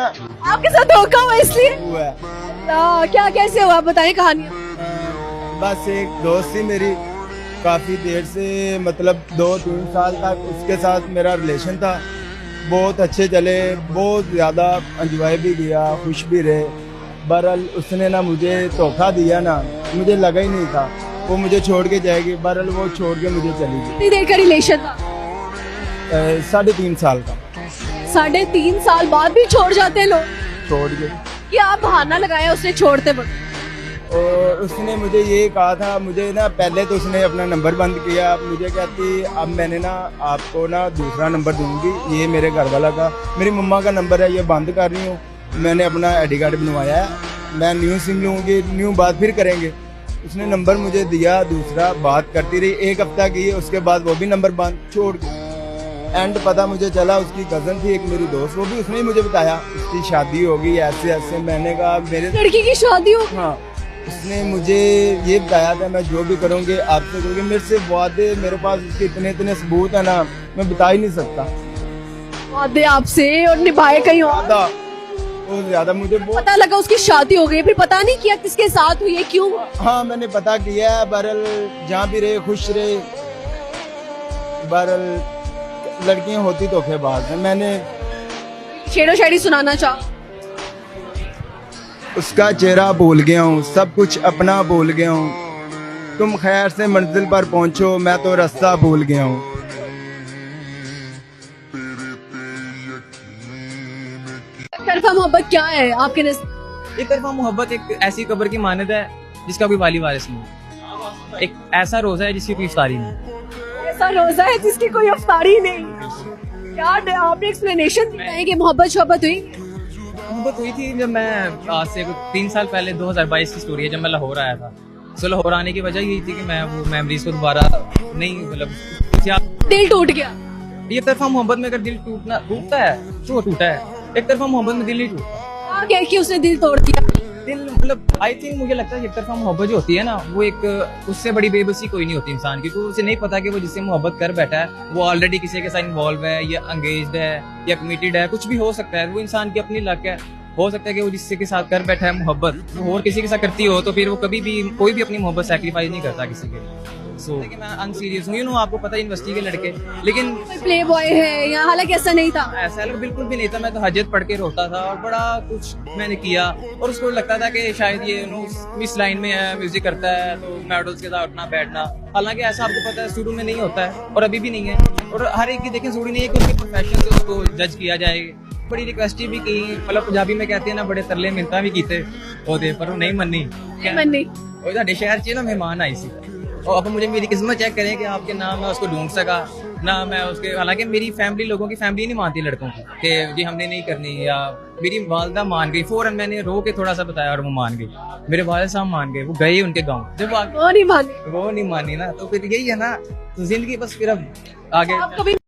आपके साथ धोखा हुआ इसलिए? हुआ है। क्या कैसे हुआ, बताइए कहानी। बस एक दोस्त थी मेरी, काफ़ी देर से मतलब 2-3 साल तक उसके साथ मेरा रिलेशन था। बहुत अच्छे चले, बहुत ज़्यादा एंजॉय भी किया, खुश भी रहे। बहरहाल उसने ना मुझे धोखा दिया ना, मुझे लगा ही नहीं था वो मुझे छोड़ के जाएगी। बहरहाल वो छोड़ के मुझे चली गई। कितनी देर का रिलेशन था? 3.5 साल का। 3.5 साल बाद भी छोड़ जाते हैं लोग? छोड़ के क्या आप बहाना लगाया उसने छोड़ते वक्त? और उसने मुझे ये कहा था, मुझे ना पहले तो उसने अपना नंबर बंद किया। मुझे कहती अब मैंने ना आपको ना दूसरा नंबर दूंगी, ये मेरे घर वाला का, मेरी मम्मा का नंबर है, ये बंद कर रही हूँ। मैंने अपना आईडी कार्ड बनवाया है, मैं न्यू सिम लूँगी, न्यू बात फिर करेंगे। उसने नंबर मुझे दिया दूसरा, बात करती रही, 1 हफ्ता की, उसके बाद वो भी नंबर बंद छोड़ दी। एंड पता मुझे चला उसकी कज़न थी एक मेरी दोस्त, वो भी उसने ही मुझे बताया उसकी शादी होगी ऐसे ऐसे। मैंने कहा मेरे लड़की की शादी हो? हाँ, उसने मुझे ये बताया था मैं जो भी करूँगी आपसे करूँगी। मेरे से वादे, मेरे पास उसके इतने इतने सबूत है ना, मैं बता ही नहीं सकता। वादे आपसे और निभाए कहीं और? ज़्यादा, बहुत ज़्यादा। मुझे बहुत, पता लगा उसकी शादी हो गई, फिर पता नहीं किया किसके साथ हुई है, क्यों? हाँ मैंने पता किया है। बहरहाल जहाँ भी रहे खुश रहे। बहरहाल लड़कियाँ होती धोखेबाज हैं। मैंने शेरो शायरी सुनाना चाह? उसका चेहरा भूल गया हूँ, सब कुछ अपना भूल गया हूँ। तुम खैर से मंजिल पर पहुँचो, मैं तो रास्ता भूल गया हूँ। तरफा मोहब्बत क्या है आपके नज़र? एक तरफा मोहब्बत एक ऐसी कब्र की मानद है जिसका कोई वाली वारिस नहीं। एक ऐसा रोजा है जिसकी कोई इफ्तारी नहीं। ऐसा रोजा है जिसकी कोई अफ्तारी नहीं। यार आपने एक्सप्लेनेशन दिया है कि मोहब्बत शोहब्बत हुई? मोहब्बत हुई थी जब मैं आज से 3 साल पहले, 2022 की स्टोरी है, जब मैं लाहौर आया था। सो लाहौर आने की वजह यही थी कि मैं वो मेमोरीज को दोबारा नहीं, मतलब दिल टूट गया। ये तरफा मोहब्बत में अगर दिल टूटता है तो टूटा है। एक तरफा मोहब्बत में दिल नहीं टूटता। क्या कि उसने दिल तोड़ दिया? दिल मतलब आई थिंक मुझे लगता है एक तरफा मोहब्बत जो होती है ना, वो एक उससे बड़ी बेबसी कोई नहीं होती इंसान की। क्योंकि उसे नहीं पता कि वो जिससे मोहब्बत कर बैठा है वो ऑलरेडी किसी के साथ इन्वॉल्व है या एंगेज्ड है या कमिटेड है, कुछ भी हो सकता है। वो इंसान की अपनी लक है। हो सकता है कि वो जिससे के साथ कर बैठा है मोहब्बत, वो और किसी के साथ करती हो तो फिर वो कभी भी कोई भी अपनी मोहब्बत सैक्रिफाइस नहीं करता किसी के। सो मैं अनसीरियस हूँ, यू नो, आपको पता है यूनिवर्सिटी के लड़के, लेकिन प्ले बॉय है या? हालांकि ऐसा नहीं था। ऐसा बिल्कुल भी नहीं था। मैं तो हजत पढ़ के रोता था और बड़ा कुछ मैंने किया और उसको लगता था कि शायद ये इस लाइन में है, म्यूजिक करता है तो मॉडल्स के साथ उठना बैठना। हालांकि ऐसा आपको पता है शुरू में नहीं होता है और अभी भी नहीं है। और हर एक की देखें, जरूरी नहीं है कि उसके प्रोफेशन से उसको जज किया जाए। बड़ी रिक्वेस्ट भी की, मतलब पंजाबी में कहते हैं ना, बड़े तरले मिन्नतां भी कीते ओदे पर वो नहीं मन्नी। और साडे शहर च ना मेहमान आई सी और अब मुझे मेरी किस्मत चेक करें कि आपके नाम मैं उसको ढूंढ सका ना। मैं उसके, हालांकि मेरी फैमिली, लोगों की फैमिली नहीं मानती लड़कों की कि जी हमने नहीं करनी, या मेरी वालदा मान गई फौरन। मैंने रो के थोड़ा सा बताया और वो मान गई। मेरे वालिद साहब मान गए, वो गए उनके गाँव। जब वो नहीं मानी वो नहीं मानी ना, तो फिर यही है ना, तो जिंदगी बस फिर अब आगे। आप कभी